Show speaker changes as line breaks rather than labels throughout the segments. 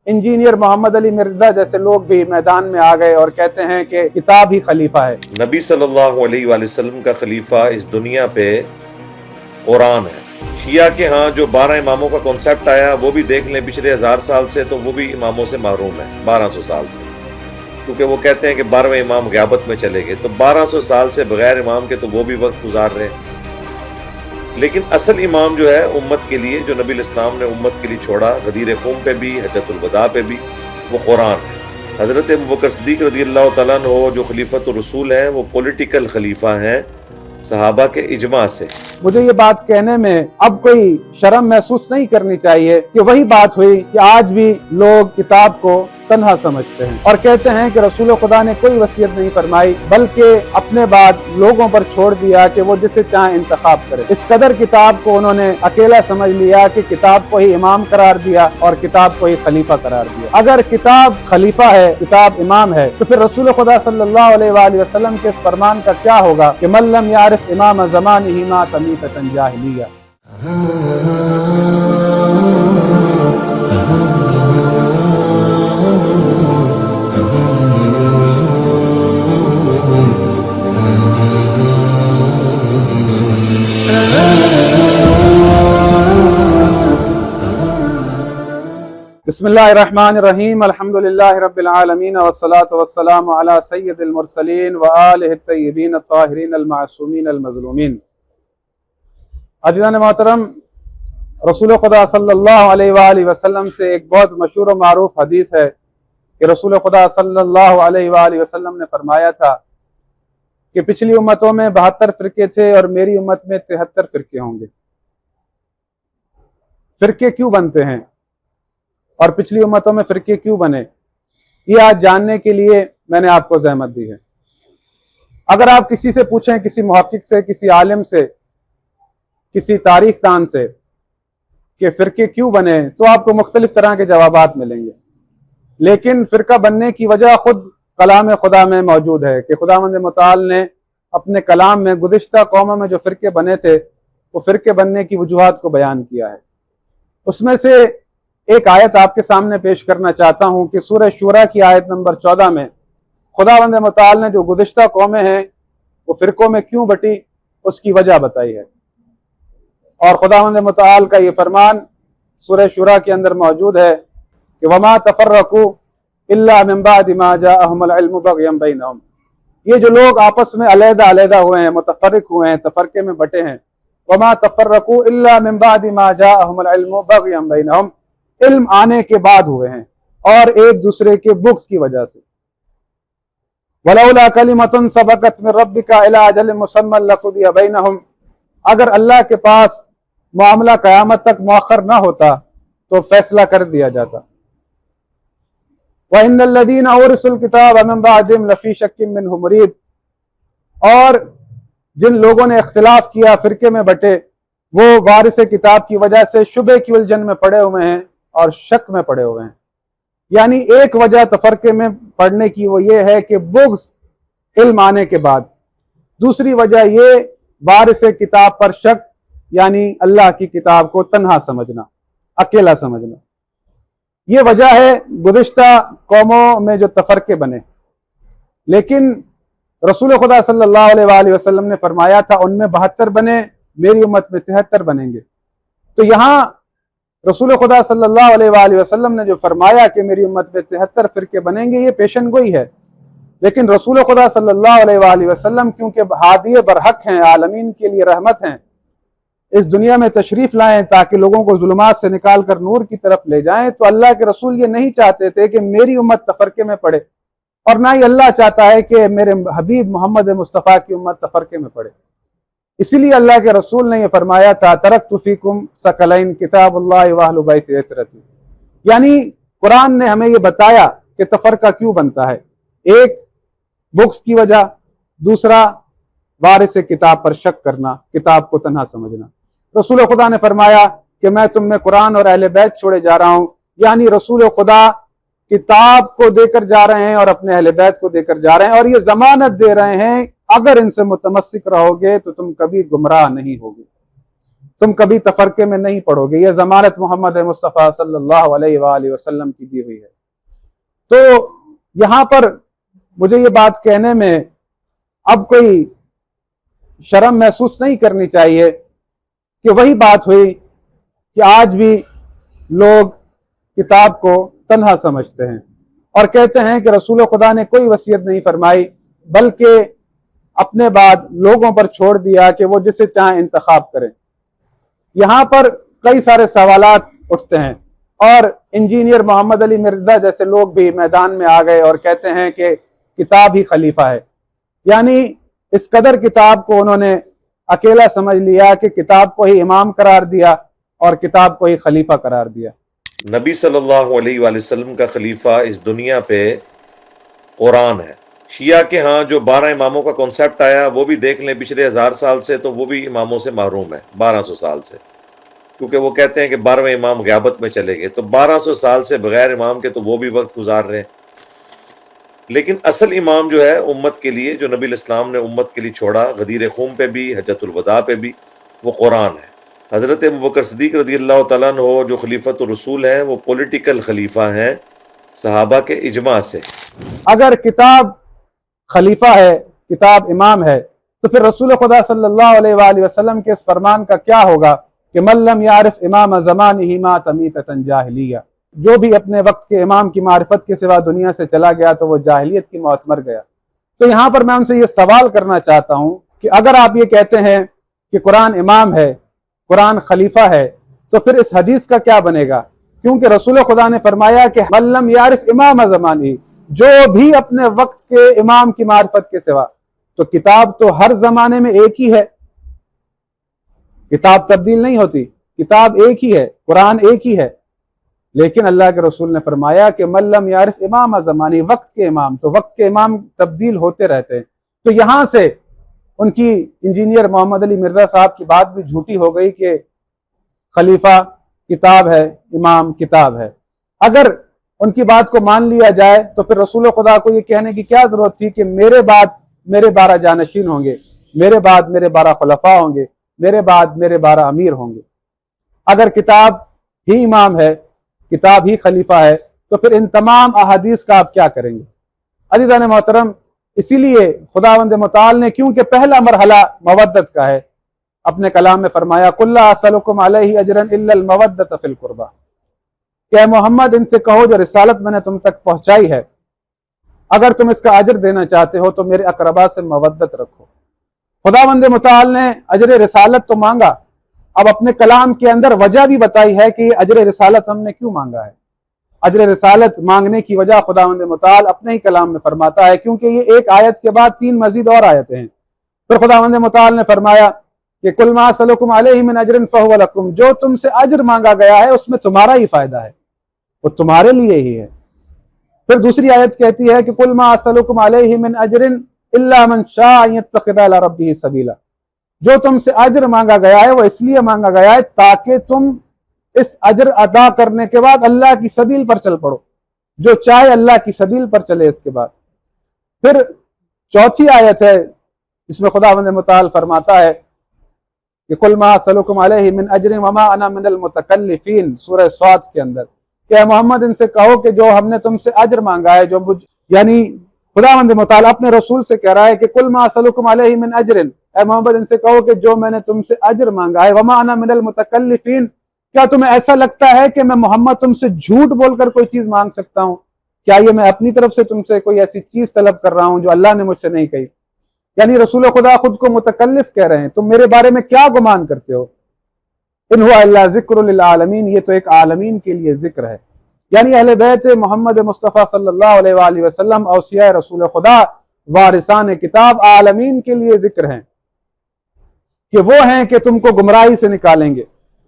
Engineer Mohammad Ali Mirza जैसे लोग भी मैदान में आ गए और कहते हैं कि किताब ही खलीफा है।
नबी सल्लल्लाहु अलैहि वसल्लम का खलीफा इस दुनिया पे कुरान है। शिया के यहाँ जो 12 इमामों का कॉन्सेप्ट आया वो भी देख लें पिछले 1000 साल से, तो वो भी इमामों से महरूम है 1200 साल से, क्योंकि वो कहते हैं कि 12वें इमाम ग़ियाबत में चले गए, तो 1200 साल से बगैर इमाम के तो वो भी वक्त गुजार रहे हैं। लेकिन असल इमाम जो है उम्मत के लिए, जो नबी इस्लाम ने उम्मत के लिए छोड़ा, गदीर क़ूम पे भी, हज्जतुल वदा पे भी, वो कुरान है। हज़रत अबू बकर सिद्दीक़ रज़ियल्लाहु तआला अन्हु जो खलीफतुर रसूल हैं, वो पॉलिटिकल खलीफा हैं सहाबा के इजमा से।
मुझे ये बात कहने में अब कोई शर्म महसूस नहीं करनी चाहिए कि वही बात हुई कि आज भी लोग किताब को तन्हा समझते हैं और कहते हैं कि रसूल खुदा ने कोई वसीयत नहीं फरमाई, बल्कि अपने बाद लोगों पर छोड़ दिया कि वो जिसे चाहे इंतखाब करे। इस कदर किताब को उन्होंने अकेला समझ लिया कि किताब को ही इमाम करार दिया और किताब को ही खलीफा करार दिया। अगर किताब खलीफा है, किताब इमाम है, तो फिर रसूल खुदा सल्लल्लाहु अलैहि वसल्लम के इस फरमान का क्या होगा कि मन लम यारिफ इमाम ज़मानिही मा तमीतन जाहिलिया। बिस्मिल्लाहिर्रहमानिर्रहीम अल्हम्दुलिल्लाहि रब्बिल आलमीन वस्सलातु वस्सलामु अला सय्यिदिल मुरसलीन व आलिहि तय्यिबीन अत्ताहिरीन अल मासूमीन अल मज़लूमीन। अज़ीज़ान मोहतरम, रसूल खुदा सल्लल्लाहु अलैहि वसल्लम से एक बहुत मशहूर व मारूफ हदीस है कि रसूल खुदा सल्लल्लाहु अलैहि वसल्लम ने फरमाया था कि पिछली उम्मतों में 72 फ़िरके थे और मेरी उम्मत में 73 फ़िरके होंगे। फ़िरके क्यों बनते हैं और पिछली उम्मतों में फ़िरके क्यों बने, ये आज जानने के लिए मैंने आपको ज़हमत दी है। अगर आप किसी से पूछें, किसी मुहक्किक से, किसी आलिम से, किसी तारीख दान से कि फ़िरके क्यों बने, तो आपको मुख्तलिफ तरह के जवाबात मिलेंगे। लेकिन फ़िरका बनने की वजह खुद कलाम खुदा में मौजूद है कि खुदावंद मुताल ने अपने कलाम में गुज़िश्ता कौमों में जो फ़िरके बने थे, वो फ़िरके बनने की वजूहात को बयान किया है। उसमें से एक आयत आपके सामने पेश करना चाहता हूँ कि सूरह शूरा की आयत नंबर 14 में खुदावंद मुताल ने जो गुज़िश्ता कौमें हैं वो फ़िरकों में क्यों बटी, उसकी वजह बताई है। और खुदावंद मुताल का ये फरमान सूरह शूरा के अंदर मौजूद है कि वमा तफर्रकू इल्ला मिन बादि मा जाअहुमुल इल्मु बग़यन बैनहुम। ये जो लोग आपस में अलहदा हुए हैं, मुतफर्रिक हुए हैं, तफरके में बटे हैं, वमा तफर्रकू इल्ला मिन बादि मा जाअहुमुल इल्मु बग़यन बैनहुम, इल्म आने के बाद हुए हैं और एक दूसरे के बुक्स की वजह से। वलौला कलिमतुन सबक़त मिन रब्बिका इला अजलिन मुसम्मन लक़ुदिया बैनहुम, अगर अल्लाह के पास मामला क़यामत तक मुअख्खर न होता तो फैसला कर दिया जाता। व इन्नल लज़ीना उरिसुल किताब मिन बअदिहिम लफ़ी शक्किन मिन्हु मुरीब, और जिन लोगों ने इख्तिलाफ किया, फ़िरके में बटे, वो वारिस किताब की वजह से शुबे की उलझन में पड़े हुए हैं और शक में पड़े हुए हैं। यानी एक वजह तफरके में पढ़ने की वो ये है कि बुग़्ज़ इल्म आने के बाद, दूसरी वजह ये वारिस किताब पर शक, यानी अल्लाह की किताब को तन्हा समझना, अकेला समझना। ये वजह है गुज़िश्ता कौमों में जो तफरके बने। लेकिन रसूल खुदा सल्लल्लाहु अलैहि वसल्लम ने फरमाया था उनमें 72 बने, मेरी उम्मत में 73 बनेंगे। तो यहाँ रसूल खुदा सल्लल्लाहु अलैहि वसल्लम ने जो फरमाया कि मेरी उम्मत में 73 फ़िरके बनेंगे, ये पेशन गोई है। लेकिन रसूल खुदा सल्लल्लाहु अलैहि वसल्लम क्योंकि हादी बरहक हैं, आलमीन के लिए रहमत हैं, इस दुनिया में तशरीफ़ लाएं ताकि लोगों को ज़ुल्मात से निकाल कर नूर की तरफ ले जाएं, तो अल्लाह के रसूल ये नहीं चाहते थे कि मेरी उम्मत तफरके में पड़े, और ना ही अल्लाह चाहता है कि मेरे हबीब मोहम्मद मुस्तफ़ा की उम्मत तफरके में पड़े। इसीलिए अल्लाह के रसूल ने यह फरमाया था, तरक्तु फ़ीकुम सकलैन किताबुल्लाहि व अहलु बैति इतरती। यानी कुरान ने हमें यह बताया कि तफरका क्यों बनता है। एक बुक्स की वजह, दूसरा वारिस किताब पर शक करना, किताब को तन्हा समझना। रसूल खुदा ने फरमाया कि मैं तुम में कुरान और अहले बैत छोड़े जा रहा हूँ, यानी रसूल खुदा किताब को देकर जा रहे हैं और अपने अहले बैत को देकर जा रहे हैं, और ये जमानत दे रहे हैं अगर इनसे मुतमस्सिक रहोगे तो तुम कभी गुमराह नहीं होगे। तुम कभी तफरके में नहीं पड़ोगे। यह जमानत मोहम्मद मुस्तफ़ा सल्लल्लाहु अलैहि वसल्लम की दी हुई है। तो यहाँ पर मुझे ये बात कहने में अब कोई शर्म महसूस नहीं करनी चाहिए कि वही बात हुई कि आज भी लोग किताब को तन्हा समझते हैं और कहते हैं कि रसूल खुदा ने कोई वसीयत नहीं फरमाई, बल्कि अपने बाद लोगों पर छोड़ दिया कि वो जिसे चाहें इंतखाब करें। यहाँ पर कई सारे सवालात उठते हैं और इंजीनियर मोहम्मद अली मिर्जा जैसे लोग भी मैदान में आ गए और कहते हैं कि किताब ही खलीफा है। यानी इस कदर किताब को उन्होंने अकेला समझ लिया कि किताब को ही इमाम करार दिया और किताब को ही खलीफा करार दिया।
नबी सल्लल्लाहु अलैहि वसल्लम का खलीफा इस दुनिया पे कुरान है। शिया के यहाँ जो 12 इमामों का कॉन्सेप्ट आया वो भी देख लें पिछले 1000 साल से, तो वो भी इमामों से महरूम है 1200 साल से, क्योंकि वो कहते हैं कि 12वें इमाम ग़ियाबत में चले गए। तो 1200 साल से बगैर इमाम के तो वो भी वक्त गुजार रहे हैं। लेकिन असल इमाम जो है उम्मत के लिए, जो नबी इस्लाम ने उम्मत के लिए छोड़ा, गदीर खूम पे भी, हज्जतुल वदा पे भी, वो कुरान है। हज़रत अबू बकर सिद्दीक़ रज़ियल्लाहु तआला अन्हु जो खलीफतुर रसूल हैं वो पॉलिटिकल खलीफा हैं सहाबा के इजमा से।
अगर किताब खलीफा है, किताब इमाम है, तो फिर रसूल खुदा सल्लल्लाहु अलैहि वसल्लम के इस फरमान का क्या होगा कि मल्लम यारिफ इमाम ज़मानिही मात अमीततन जाहिलिया, जो भी अपने वक्त के इमाम की मारिफत के सिवा दुनिया से चला गया तो वो जाहिलियत की मौत मर गया। तो यहाँ पर मैं उनसे ये सवाल करना चाहता हूँ कि अगर आप ये कहते हैं कि कुरान इमाम है, कुरान खलीफा है, तो फिर इस हदीस का क्या बनेगा? क्योंकि रसूल खुदा ने फरमाया कि मल्लम यारिफ इमाम ज़मानी, जो भी अपने वक्त के इमाम की मारिफत के सिवा। तो किताब तो हर जमाने में एक ही है, किताब तब्दील नहीं होती, किताब एक ही है, कुरान एक ही है। लेकिन अल्लाह के रसूल ने फरमाया कि मल्लम यारिफ इमाम ज़मानी, वक्त के इमाम, तो वक्त के इमाम तब्दील होते रहते हैं। तो यहाँ से उनकी इंजीनियर मोहम्मद अली मिर्जा साहब की बात भी झूठी हो गई कि खलीफा किताब है, इमाम किताब है। अगर उनकी बात को मान लिया जाए तो फिर रसूल खुदा को ये कहने की क्या जरूरत थी कि मेरे बाद मेरे 12 जानशीन होंगे, मेरे बाद मेरे 12 खुलफा होंगे, मेरे बाद मेरे 12 अमीर होंगे। अगर किताब ही इमाम है, किताब ही खलीफा है, तो फिर इन तमाम अहादीस का आप क्या करेंगे? अज़ीज़ान मोहतरम, इसीलिए खुदावंद मुताल ने, क्योंकि पहला मरहला मवद्दत का है, अपने कलाम में फरमाया कुल्ला असलुकुम अलैहि अजरन इल्लल मवद्दत फिल कुर्बा, कि मोहम्मद इनसे कहो जो रिसालत मैंने तुम तक पहुंचाई है, अगर तुम इसका अजर देना चाहते हो तो मेरे अकरबा से मवद्दत रखो। खुदावंद मुताल ने अजर रिसालत तो मांगा, अब अपने कलाम के अंदर वजह भी बताई है कि अजर रिसालत हमने क्यों मांगा है। अजर रिसालत मांगने की वजह खुदावंद मुताल अपने ही कलाम में फरमाता है, क्योंकि ये एक आयत के बाद 3 मजीद और आयतें हैं। फिर खुदावंद मुताल ने फरमाया कि कुल मा असलुकुम अलैहि मिन अजरिन फहुव लकुम, जो तुमसे अजर मांगा गया है उसमें तुम्हारा ही फायदा है, वो तुम्हारे लिए ही है। फिर दूसरी आयत कहती है कि कुल मा असलुकुम अलैहि मिन अजरिन इल्ला मन शाअ यत्तखिज़ अला रब्बिही सबीला, जो तुमसे अजर मांगा गया है वो इसलिए मांगा गया है ताकि तुम इस अजर अदा करने के बाद अल्लाह की सबील पर चल पड़ो, जो चाहे अल्लाह की सबील पर चले। इसके बाद फिर चौथी आयत है, इसमें खुदावंद मुताल फरमाता है कि कुल मा असलुकुम अलैहि मिन अजरिन वमा अना मिनल मुतकल्लिफीन, सूरह स्वाद के अंदर, कि मोहम्मद इनसे कहो कि जो हमने तुमसे अजर मांगा है, जो यानी खुदावंद मुताल अपने रसूल से कह रहा है कि कुल मा असलुकुम अलैहि मिन अजरिन, ऐ मोहम्मद इनसे कहो कि जो मैंने तुमसे अजर मांगा है, वमा अना मिनल मुतकल्लिफीन, क्या तुम्हें ऐसा लगता है कि मैं मोहम्मद तुमसे झूठ बोलकर कोई चीज मांग सकता हूं? क्या ये मैं अपनी तरफ से तुमसे कोई ऐसी चीज तलब कर रहा हूं जो अल्लाह ने मुझसे नहीं कही? यानी रसूल खुदा खुद को मुतकल्लिफ कह रहे हैं, तुम मेरे बारे में क्या गुमान करते हो? इन हुआ इल्ला ज़िक्रुल लिल आलमीन, ये तो एक आलमीन के लिए जिक्र है। यानी अहले बैत मोहम्मद मुस्तफ़ा सल्लल्लाहु अलैहि वसल्लम औसिया रसूल खुदा वारिसान किताब आलमीन के लिए जिक्र हैं कि वो हैं कि तुमको गुमराही से निकालेंगे,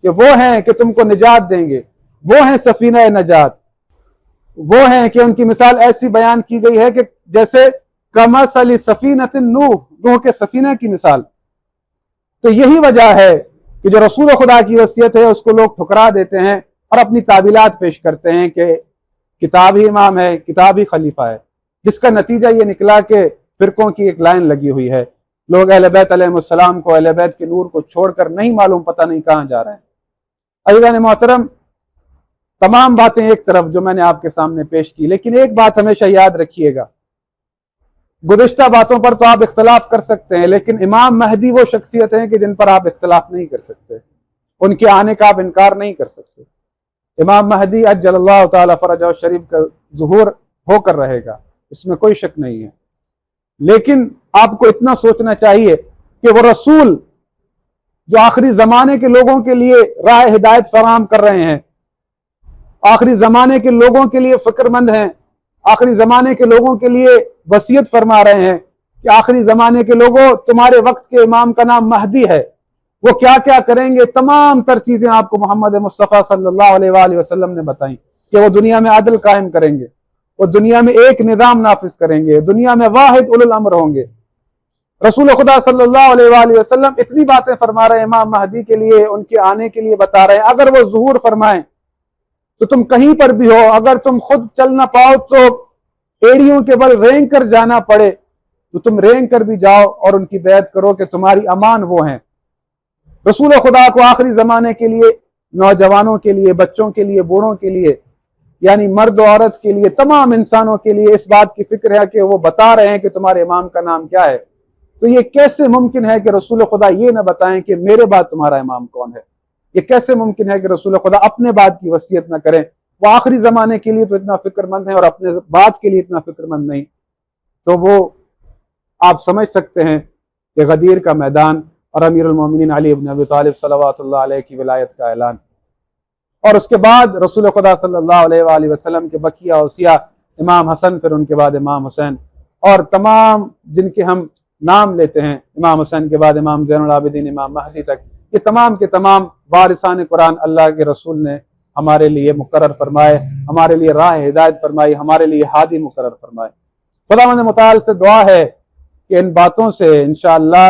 कि वो हैं कि तुमको निजात देंगे, वो हैं सफीना नजात, वो हैं कि उनकी मिसाल ऐसी बयान की गई है कि जैसे कमसली सफीनतिन नूह के सफीना की मिसाल। तो यही वजह है कि जो रसूल खुदा की वसीयत है उसको लोग ठुकरा देते हैं और अपनी ताबीलात पेश करते हैं कि किताब ही इमाम है, किताब ही खलीफा है, जिसका नतीजा ये निकला कि फिरकों की एक लाइन लगी हुई है लोग अहले बैत अलैहिस्सलाम को, अहले बैत के नूर को छोड़कर नहीं मालूम पता नहीं कहाँ जा रहे हैं। अज़ीज़ान मोहतरम, तमाम बातें एक तरफ जो मैंने आपके सामने पेश की, लेकिन एक बात हमेशा याद रखिएगा, गुज़िश्ता बातों पर तो आप इख्तलाफ कर सकते हैं, लेकिन इमाम महदी वो शख्सियत हैं कि जिन पर आप इख्तलाफ नहीं कर सकते, उनके आने का आप इनकार नहीं कर सकते। इमाम महदी अज्जलल्लाहु ताला फरजहु शरीफ का ज़ुहूर होकर रहेगा, इसमें कोई शक नहीं है। लेकिन आपको इतना सोचना चाहिए कि वो रसूल जो आखिरी ज़माने के लोगों के लिए राह हिदायत फराहम कर रहे हैं, आखिरी ज़माने के लोगों के लिए फ़िक्रमंद हैं, आखिरी ज़माने के लोगों के लिए वसीयत फरमा रहे हैं कि आखिरी ज़माने के लोगों, तुम्हारे वक्त के इमाम का नाम महदी है, वो क्या क्या करेंगे, तमाम तर चीज़ें आपको मोहम्मद मुस्तफ़ा सल्लल्लाहु अलैहि वसल्लम ने बताई कि वो दुनिया में अदल कायम करेंगे, वो दुनिया में एक निज़ाम नाफिज करेंगे, दुनिया में वाहिद उलुल अम्र होंगे। रसूल खुदा सल्लल्लाहु अलैहि वसल्लम इतनी बातें फरमा रहे हैं इमाम महदी के लिए, उनके आने के लिए बता रहे हैं। अगर वो ज़ुहूर फरमाएं तो तुम कहीं पर भी हो, अगर तुम खुद चल ना पाओ तो एड़ियों के बल रेंग कर जाना पड़े तो तुम रेंग कर भी जाओ और उनकी बैत करो कि तुम्हारी अमान वो हैं। रसूल खुदा को आखिरी ज़माने के लिए, नौजवानों के लिए, बच्चों के लिए, बूढ़ों के लिए, यानी मर्द औरत के लिए, तमाम इंसानों के लिए इस बात की फिक्र है कि वो बता रहे हैं कि तुम्हारे इमाम का नाम क्या है। तो ये कैसे मुमकिन है कि रसूल खुदा ये ना बताएं कि मेरे बाद तुम्हारा इमाम कौन है? ये कैसे मुमकिन है कि रसूल खुदा अपने बाद की वसीयत ना करें? वो आखिरी ज़माने के लिए तो इतना फिक्रमंद है और अपने बाद के लिए इतना फिक्रमंद नहीं। तो वो आप समझ सकते हैं कि गदीर का मैदान और अमीरुल मोमिनीन अली इब्न अबी तालिब सल्लल्लाहु अलैहि की विलायत का ऐलान, और उसके बाद रसूल खुदा सल्लल्लाहु अलैहि वसल्लम के बकिया औसिया, इमाम हसन, फिर उनके बाद इमाम हुसैन, और तमाम जिनके हम नाम लेते हैं, इमाम हुसैन के बाद इमाम ज़ैनुल आबिदीन, इमाम महदी तक, ये तमाम के तमाम वारिसान कुरान अल्लाह के रसूल ने हमारे लिए मुकर्रर फरमाए, हमारे लिए राह हिदायत फरमाई, हमारे लिए हादी मुकर्रर फरमाए। खुदावंद मुताल से दुआ है कि इन बातों से इंशाअल्लाह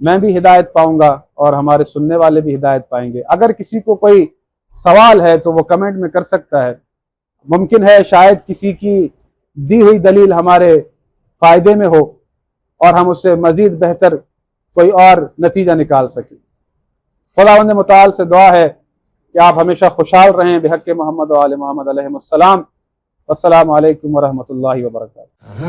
मैं भी हिदायत पाऊंगा और हमारे सुनने वाले भी हिदायत पाएंगे। अगर किसी को कोई सवाल है तो वो कमेंट में कर सकता है। मुमकिन है शायद किसी की दी हुई दलील हमारे फ़ायदे में हो और हम उससे मज़ीद बेहतर कोई और नतीजा निकाल सकें। खुदावंद मुताल से दुआ है कि आप हमेशा खुशहाल रहें बिहक़्क़े मोहम्मद व आले मोहम्मद अलैहिमुस्सलाम। अस्सलामु अलैकुम व रहमतुल्लाहि व बरकातुहू।